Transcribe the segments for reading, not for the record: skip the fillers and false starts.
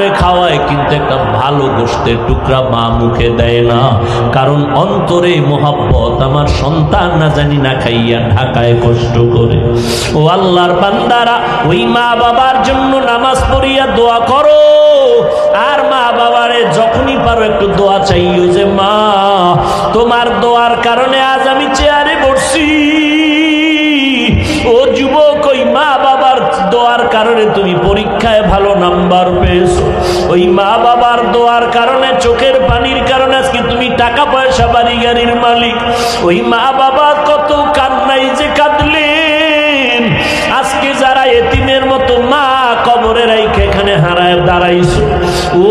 করে খাওয়ায়, কিন্তু একটা ভালো গোশতের টুকরা মা মুখে দেয় না, কারণ অন্তরে মোহাব্বত। আমার সন্তান না জানি না খাইয়া ঢাকায় কষ্ট করে। ও আল্লাহর বান্দারা, ওই মা বাবার জন্য নামাজ পড়িয়া দোয়া করো। আর মা বাবারে যখনই পারো একটু দোয়া চাইও যে মা, তোমার দোয়ার কারণে আজ আমি চেয়ারে বসছি। ও যুবক, ওই মা বাবার দোয়ার কারণে তুমি পরীক্ষায় ভালো নাম্বার পেয়েছো। ওই মা বাবার দোয়ার কারণে, চোখের পানির কারণে আজকে তুমি টাকা পয়সা বাড়ি গাড়ির মালিক। ওই মা বাবা কত কান্নাই যে কাঁদলেন। আজকে যারা এতিমের মতো মা কবরে রাইখে এখানে হারায় দাঁড়াইছো,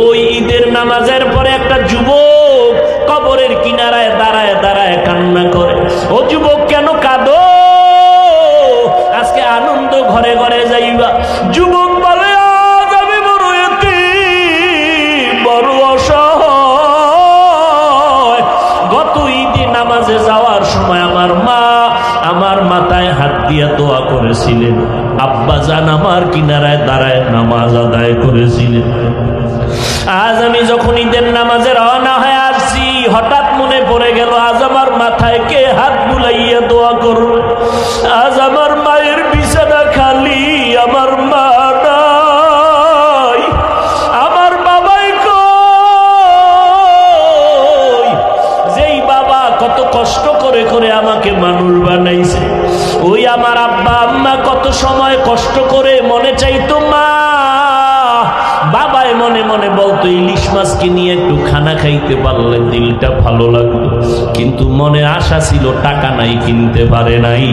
ওই ঈদের নামাজের পরে একটা যুবক কবরের কিনারায় দাঁড়ায় দাঁড়ায় কান্না করে। ও যুবক, কেন কাঁদো? আজকে আনন্দ ঘরে ঘরে যাইবা। যুবক বলে, আজ আমি বড় এতিম, বড় অসহায়। গত ঈদে নামাজে যাওয়ার সময় আমার মা আমার মাথায় হাত দিয়া দোয়া করেছিলেন, আব্বা জান আমার কিনারায় দাঁড়ায় নামাজ আদায় করেছিলেন। আজ আমি যখন ঈদের নামাজে রওনা হয়ে আসছি, হঠাৎ মনে পড়ে গেল আজ আমার মাথায় কে হাত বুলাইয়া দোয়া করবে। আজ আমার মায়ের বিছানা খালি, আমার মা নাই, আমার বাবাই কই। যেই বাবা কত কষ্ট করে করে আমাকে মানুষ বানাইছে, ওই আমার আব্বা আম্মা কত সময় কষ্ট করে মনে চাইতো মা, বাবাই মনে মনে বলতো ইলিশ মাছ কিনিয়ে একটু খানা খাইতে পারলে দিলটা ভালো লাগতো। কিন্তু মনে আশা ছিল, টাকা নাই, কিনতে পারে নাই।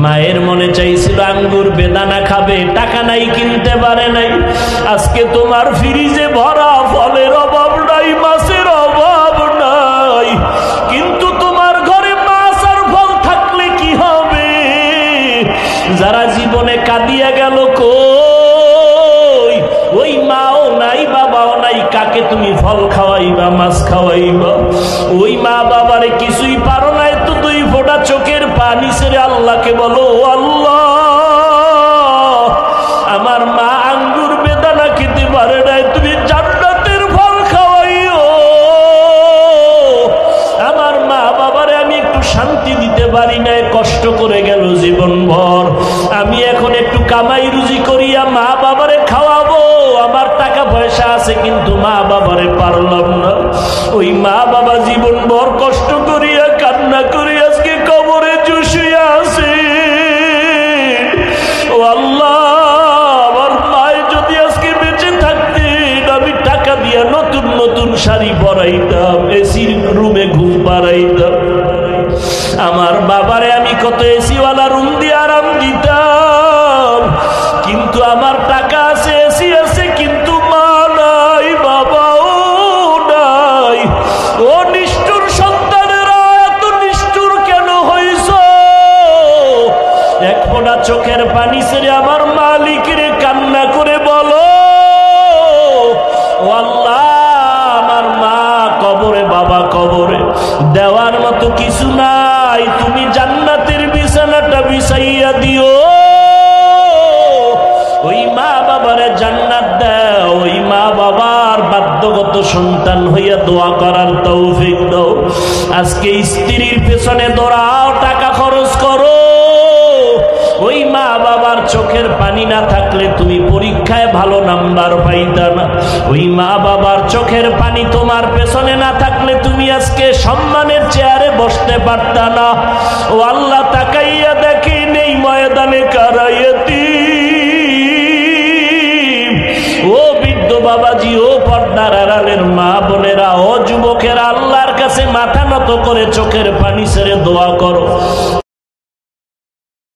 মায়ের মনে চাইছিল আঙ্গুর বেদানা খাবে, টাকা নাই, কিনতে পারে নাই। আজকে তোমার ফ্রিজে ভরা ফলের অভাব নাই, মাছের অভাব নাই, কিন্তু তোমার ঘরে মাছ আর ফল থাকলে কি হবে? যারা জীবনে কাঁদিয়া গেল কই, ওই মাও নাই, বাবাও নাই, কাকে তুমি ফল খাওয়াইবা, মাছ খাওয়াইবা? ওই মা বাবারে কিছুই পারো নাই, তো দুই ফোঁটা চোখের পানি ছেড়ে আল্লাহকে বলো, আল্লাহ আমার মা আঙ্গুর বেদানা খেতে পারে নাই, তুমি জান্নাতের ফল খাওয়াইও। আমার মা বাবারে আমি একটু শান্তি দিতে পারি নাই, কষ্ট করে গেল জীবনভর। আমি এখন একটু কামাই রুজি করিয়া মা বাবারে খাওয়াবো। আমার টাকা পয়সা আছে, কিন্তু মা বাবারে পারলাম না। ওই মা বাবা জীবনভর কষ্ট করিয়া কান্না করি আজকে কবরে চুষিয়া আছে। ও আল্লাহ, আমার মায়ে যদি আজকে বেঁচে থাকতেন, আমি টাকা দিয়া নতুন নতুন শাড়ি পরাইতাম, এসির রুমে ঘুম পাড়াইতাম। আমার বাবারে আমি কত এসিওয়ালা রুম দিয়ে আরাম দিতাম, কিন্তু আমার টাকা আছে, এসি আছে, কিন্তু মা নাই, বাবাও নাই। ও নিষ্ঠুর সন্তানেরা, এত নিষ্ঠুর কেন হইছ? এক ফোঁটা চোখের পানি ছেড়ে আমার মালিকের কান্না করে বলো, ও আল্লাহ আমার মা কবরে, বাবা কবরে, দেওয়ার মতো কিছু নাই, তুমি জান্নাতের বিছানাটা বিছাইয়া দিও। ওই মা বাবারে জান্নাত দাও, ওই মা বাবার বাধ্যগত সন্তান হইয়া দোয়া করার তৌফিক দাও। আজকে স্ত্রীর পেছনে দৌড়াও, টাকা খরচ করো। ওই মা বাবার চোখের পানি না থাকলে তুমি পরীক্ষায় ভালো নাম্বার পাইতা না। ওই মা বাবার চোখের পানি তোমার পেছনে না থাকলে তুমি আজকে সম্মানের চেয়ারে বসতে পারতা না। ও আল্লাহ, তাকাইয়া দেখেন এই ময়দানে কারা এতিম। ও বৃদ্ধ বাবাজি, ও পর্দার আড়ালের মা বোনেরা, ও যুবকেরা, আল্লাহর কাছে মাথা নত করে চোখের পানি ছেড়ে দোয়া করো।